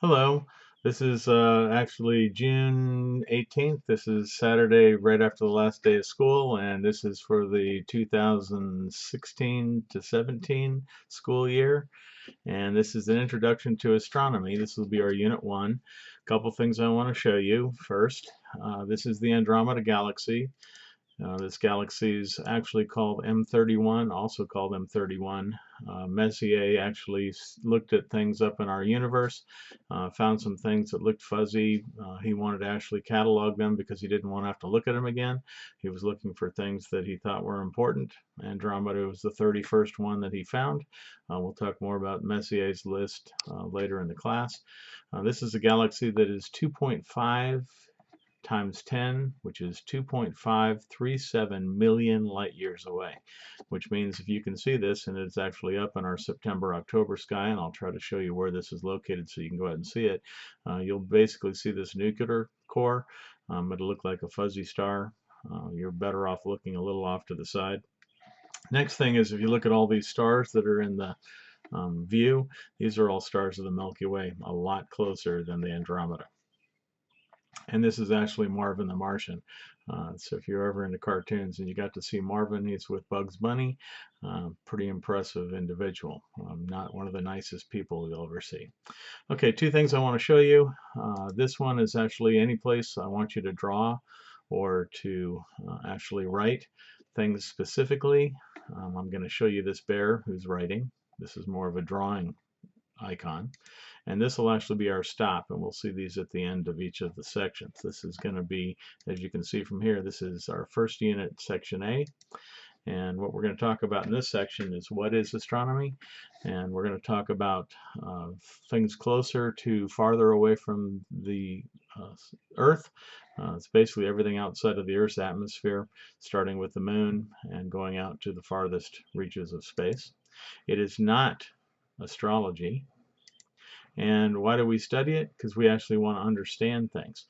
Hello, this is actually June 18th. This is Saturday right after the last day of school, and this is for the 2016 to 17 school year. And this is an introduction to astronomy. This will be our Unit 1. A couple things I want to show you. First, this is the Andromeda Galaxy. This galaxy is actually called M31, also called M31. Messier actually looked at things up in our universe, found some things that looked fuzzy. He wanted to actually catalog them because he didn't want to have to look at them again. He was looking for things that he thought were important. Andromeda was the 31st one that he found. We'll talk more about Messier's list later in the class. This is a galaxy that is 2.5 times 10, which is 2.537 million light years away, which means if you can see this, and it's actually up in our September-October sky, and I'll try to show you where this is located so you can go ahead and see it, you'll basically see this nuclear core. It'll look like a fuzzy star. You're better off looking a little off to the side. Next thing is if you look at all these stars that are in the view, these are all stars of the Milky Way, a lot closer than the Andromeda. And this is actually Marvin the Martian. So if you're ever into cartoons and you got to see Marvin, he's with Bugs Bunny. Pretty impressive individual. Not one of the nicest people you'll ever see. Okay, two things I want to show you. This one is actually any place I want you to draw or to actually write things specifically. I'm going to show you this bear who's writing. This is more of a drawing icon. And this will actually be our stop, and we'll see these at the end of each of the sections. This is going to be, as you can see from here, this is our first unit, section A. And what we're going to talk about in this section is what is astronomy, and we're going to talk about things closer to farther away from the Earth. It's basically everything outside of the Earth's atmosphere, starting with the moon and going out to the farthest reaches of space. It is not astrology. And why do we study it? Because we actually want to understand things.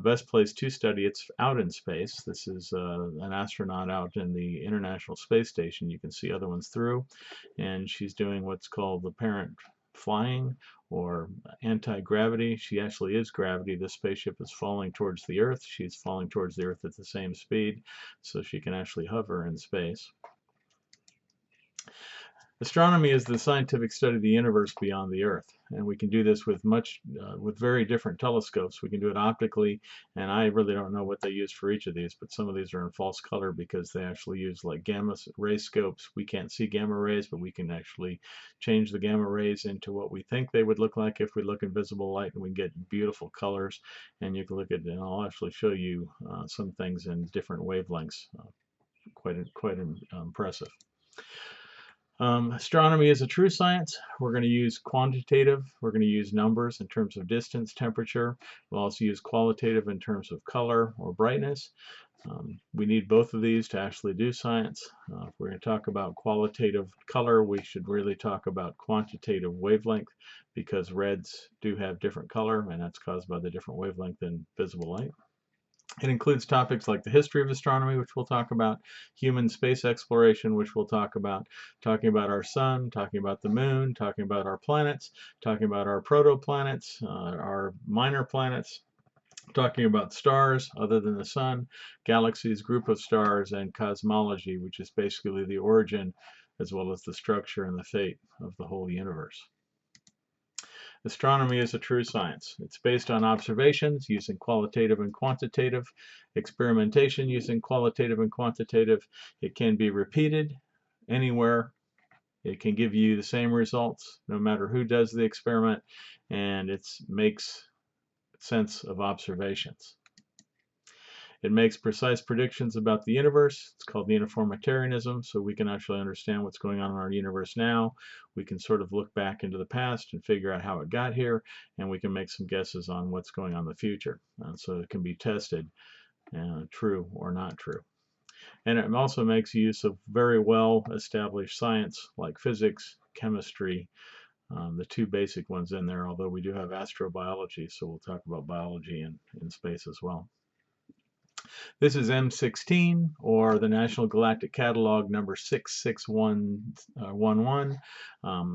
Best place to study it's out in space. This is an astronaut out in the International Space Station. You can see other ones through, and she's doing what's called apparent flying or anti-gravity. She actually is gravity. This spaceship is falling towards the Earth. She's falling towards the Earth at the same speed, so she can actually hover in space. Astronomy is the scientific study of the universe beyond the Earth, and we can do this with very different telescopes. We can do it optically, and I really don't know what they use for each of these, but some of these are in false color because they actually use like gamma ray scopes. We can't see gamma rays, but we can actually change the gamma rays into what we think they would look like if we look in visible light, and we get beautiful colors. And you can look at, and I'll actually show you some things in different wavelengths. Quite impressive. Astronomy is a true science. We're going to use quantitative. We're going to use numbers in terms of distance, temperature. We'll also use qualitative in terms of color or brightness. We need both of these to actually do science. If we're going to talk about qualitative color, we should really talk about quantitative wavelength because reds do have different color, and that's caused by the different wavelength in visible light. It includes topics like the history of astronomy, which we'll talk about, human space exploration, which we'll talk about, talking about our sun, talking about the moon, talking about our planets, talking about our protoplanets, our minor planets, talking about stars other than the sun, galaxies, group of stars, and cosmology, which is basically the origin as well as the structure and the fate of the whole universe. Astronomy is a true science. It's based on observations using qualitative and quantitative, experimentation using qualitative and quantitative. It can be repeated anywhere. It can give you the same results no matter who does the experiment, and it makes sense of observations. It makes precise predictions about the universe. It's called uniformitarianism, so we can actually understand what's going on in our universe now. We can sort of look back into the past and figure out how it got here, and we can make some guesses on what's going on in the future. So it can be tested, true or not true. And it also makes use of very well-established science like physics, chemistry, the two basic ones in there, although we do have astrobiology, so we'll talk about biology in space as well. This is M16, or the National Galactic Catalog number 66111.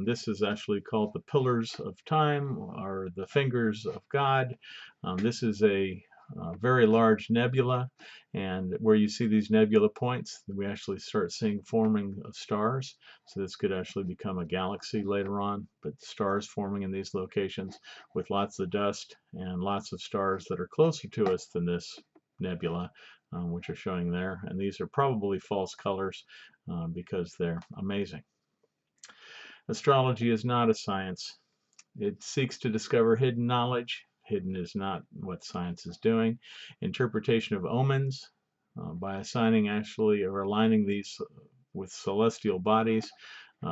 This is actually called the Pillars of Time, or the Fingers of God. This is a very large nebula, and where you see these nebula points, we actually start seeing forming of stars. So this could actually become a galaxy later on, but stars forming in these locations with lots of dust and lots of stars that are closer to us than this nebula, which are showing there. And these are probably false colors because they're amazing. Astrology is not a science. It seeks to discover hidden knowledge. Hidden is not what science is doing. Interpretation of omens by assigning actually or aligning these with celestial bodies.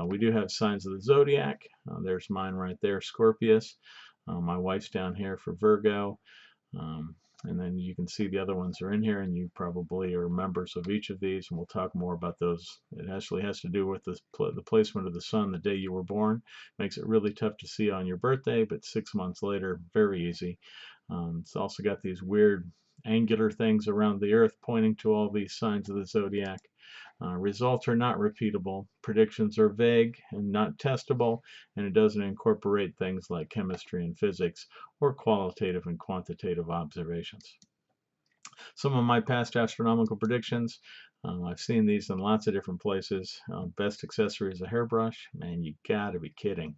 We do have signs of the zodiac. There's mine right there, Scorpius. My wife's down here for Virgo. And then you can see the other ones are in here, and you probably are members of each of these, and we'll talk more about those. It actually has to do with the placement of the sun the day you were born. Makes it really tough to see on your birthday, but 6 months later, very easy. It's also got these weird angular things around the earth pointing to all these signs of the zodiac. Results are not repeatable, predictions are vague and not testable, and it doesn't incorporate things like chemistry and physics or qualitative and quantitative observations. Some of my past astronomical predictions, I've seen these in lots of different places. Best accessory is a hairbrush. Man, you gotta be kidding.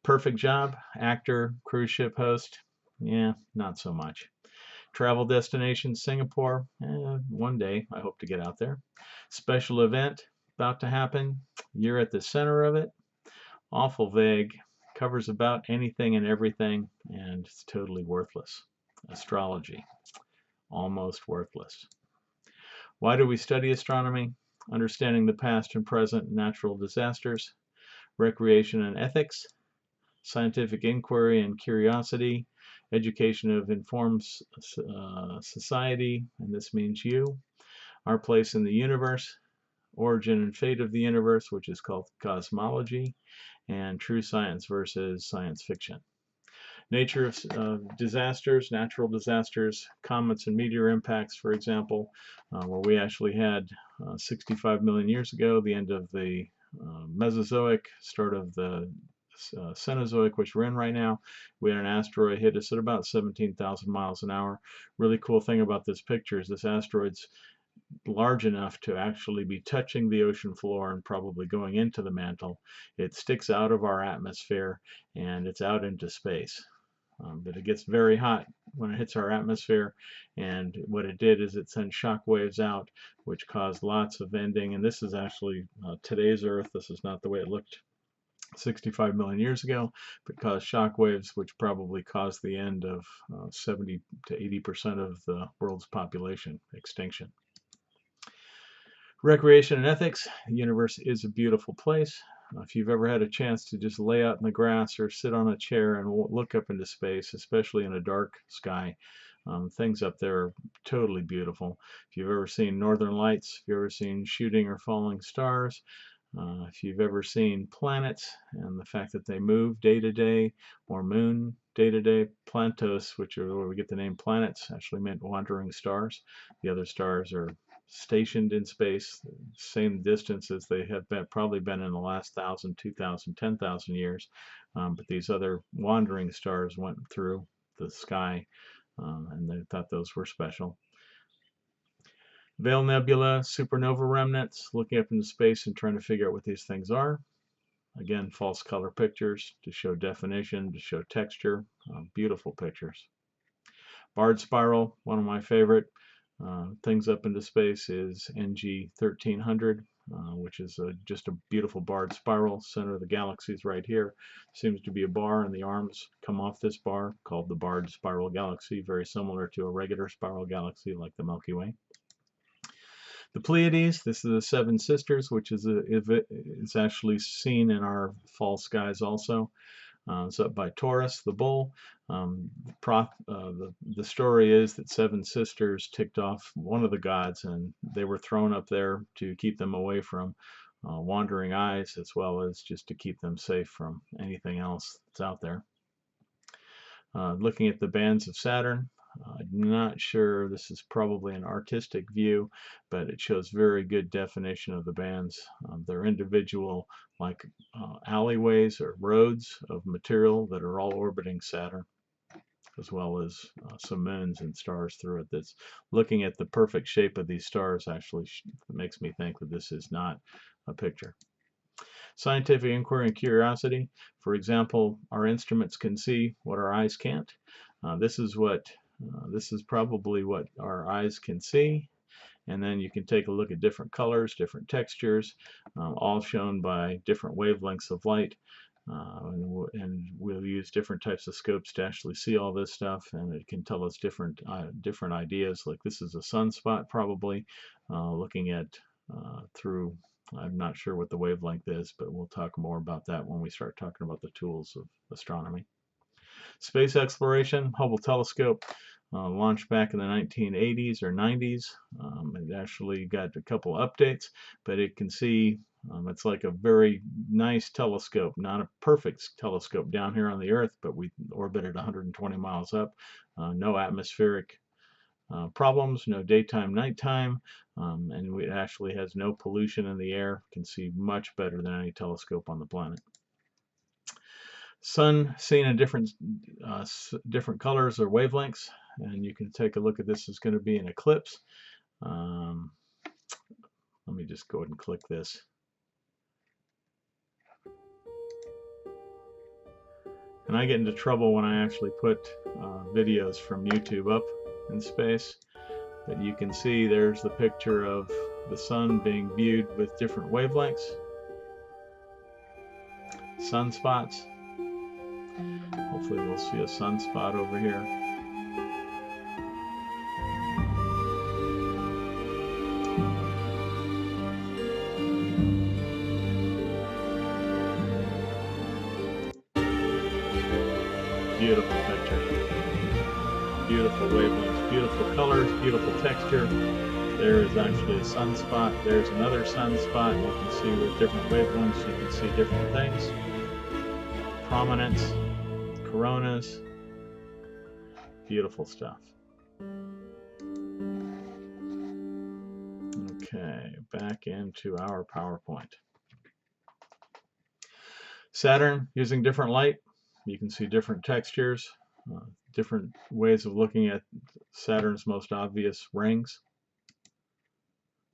Perfect job, actor, cruise ship host. Yeah, not so much. Travel destination, Singapore. One day, I hope to get out there. Special event about to happen. You're at the center of it. Awful vague. Covers about anything and everything, and it's totally worthless. Astrology. Almost worthless. Why do we study astronomy? Understanding the past and present natural disasters. Recreation and ethics. Scientific inquiry and curiosity. Education of informed society, and this means you. Our place in the universe. Origin and fate of the universe, which is called cosmology. And true science versus science fiction. Nature of disasters, natural disasters, comets and meteor impacts, for example, where we actually had 65 million years ago, the end of the Mesozoic, start of the Cenozoic, which we're in right now. We had an asteroid hit us at about 17,000 miles an hour. Really cool thing about this picture is this asteroid's large enough to actually be touching the ocean floor and probably going into the mantle. It sticks out of our atmosphere and it's out into space. But it gets very hot when it hits our atmosphere, and what it did is it sent shock waves out, which caused lots of ending. And this is actually today's Earth. This is not the way it looked 65 million years ago, but caused shock waves, which probably caused the end of 70 to 80% of the world's population extinction. Recreation and ethics. The universe is a beautiful place. If you've ever had a chance to just lay out in the grass or sit on a chair and look up into space, especially in a dark sky, things up there are totally beautiful. If you've ever seen northern lights, if you've ever seen shooting or falling stars, if you've ever seen planets and the fact that they move day to day, or moon day to day, plantos, which are where we get the name planets, actually meant wandering stars. The other stars are stationed in space, same distance as they have probably been in the last 1,000, 2,000, 10,000 years. But these other wandering stars went through the sky, and they thought those were special. Veil Nebula, supernova remnants, looking up into space and trying to figure out what these things are. Again, false color pictures to show definition, to show texture. Beautiful pictures. Barred spiral, one of my favorite things up into space, is NG 1300, which is just a beautiful barred spiral. Center of the galaxy is right here. Seems to be a bar, and the arms come off this bar, called the barred spiral galaxy, very similar to a regular spiral galaxy like the Milky Way. The Pleiades, this is the Seven Sisters, which is actually seen in our fall skies also. It's up by Taurus, the bull. The story is that seven sisters ticked off one of the gods, and they were thrown up there to keep them away from wandering eyes, as well as just to keep them safe from anything else that's out there. Looking at the bands of Saturn, I'm not sure, this is probably an artistic view, but it shows very good definition of the bands. They're individual, like alleyways or roads of material that are all orbiting Saturn, as well as some moons and stars through it. That's looking at the perfect shape of these stars actually makes me think that this is not a picture. Scientific inquiry and curiosity. For example, our instruments can see what our eyes can't. This is probably what our eyes can see. And then you can take a look at different colors, different textures, all shown by different wavelengths of light. And we'll use different types of scopes to actually see all this stuff, and it can tell us different ideas. Like this is a sunspot, probably looking at through. I'm not sure what the wavelength is, but we'll talk more about that when we start talking about the tools of astronomy. Space exploration, Hubble telescope, launched back in the 1980s or 90s. It actually got a couple updates, but it can see, it's like a very nice telescope, not a perfect telescope down here on the Earth, but we orbited 120 miles up, no atmospheric problems, no daytime, nighttime, and it actually has no pollution in the air, can see much better than any telescope on the planet. Sun seen in different colors or wavelengths, and you can take a look at this. Is going to be an eclipse. Let me just go ahead and click this. And I get into trouble when I actually put videos from YouTube up in space. But you can see there's the picture of the sun being viewed with different wavelengths. Sunspots. Hopefully we'll see a sunspot over here. Beautiful picture. Beautiful wavelengths, beautiful colors, beautiful texture. There is actually a sunspot. There's another sunspot. You can see with different wavelengths, you can see different things. Prominence, coronas, beautiful stuff. Okay, back into our PowerPoint. Saturn, using different light, you can see different textures, different ways of looking at Saturn's most obvious rings.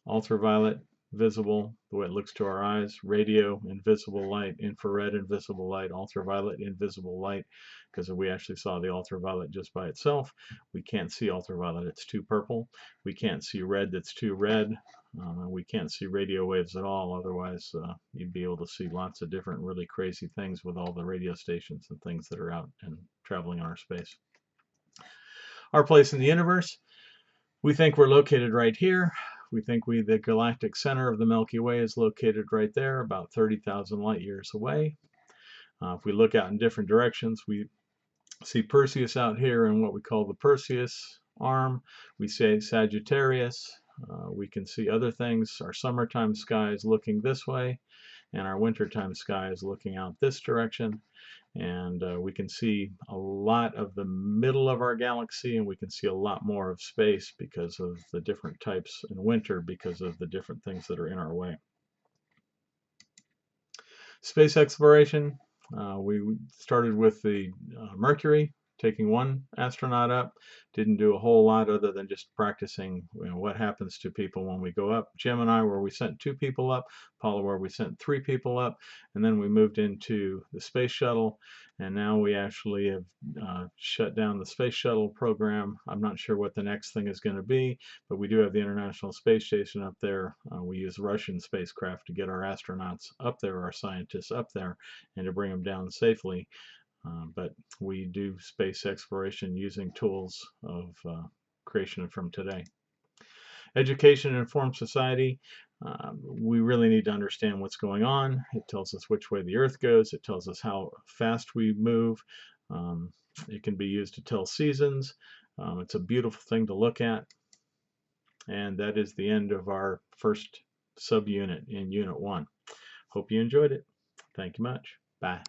Ultraviolet, visible, the way it looks to our eyes. Radio, invisible light. Infrared, invisible light. Ultraviolet, invisible light, because we actually saw the ultraviolet just by itself. We can't see ultraviolet, it's too purple. We can't see red, that's too red. We can't see radio waves at all, otherwise you'd be able to see lots of different really crazy things with all the radio stations and things that are out and traveling in our space. Our place in the universe, we think we're located right here. We think the galactic center of the Milky Way is located right there, about 30,000 light years away. If we look out in different directions, we see Perseus out here in what we call the Perseus arm. We say Sagittarius. We can see other things. Our summertime sky is looking this way, and our wintertime sky is looking out this direction. And we can see a lot of the middle of our galaxy, and we can see a lot more of space because of the different types in winter, because of the different things that are in our way. Space exploration, we started with the Mercury, taking one astronaut up. Didn't do a whole lot other than just practicing what happens to people when we go up. Gemini, where we sent 2 people up. Apollo, where we sent 3 people up. And then we moved into the space shuttle. And now we actually have shut down the space shuttle program. I'm not sure what the next thing is going to be, but we do have the International Space Station up there. We use Russian spacecraft to get our astronauts up there, our scientists up there, and to bring them down safely. But we do space exploration using tools of creation from today. Education and informed society. We really need to understand what's going on. It tells us which way the Earth goes. It tells us how fast we move. It can be used to tell seasons. It's a beautiful thing to look at. And that is the end of our first subunit in Unit 1. Hope you enjoyed it. Thank you much. Bye.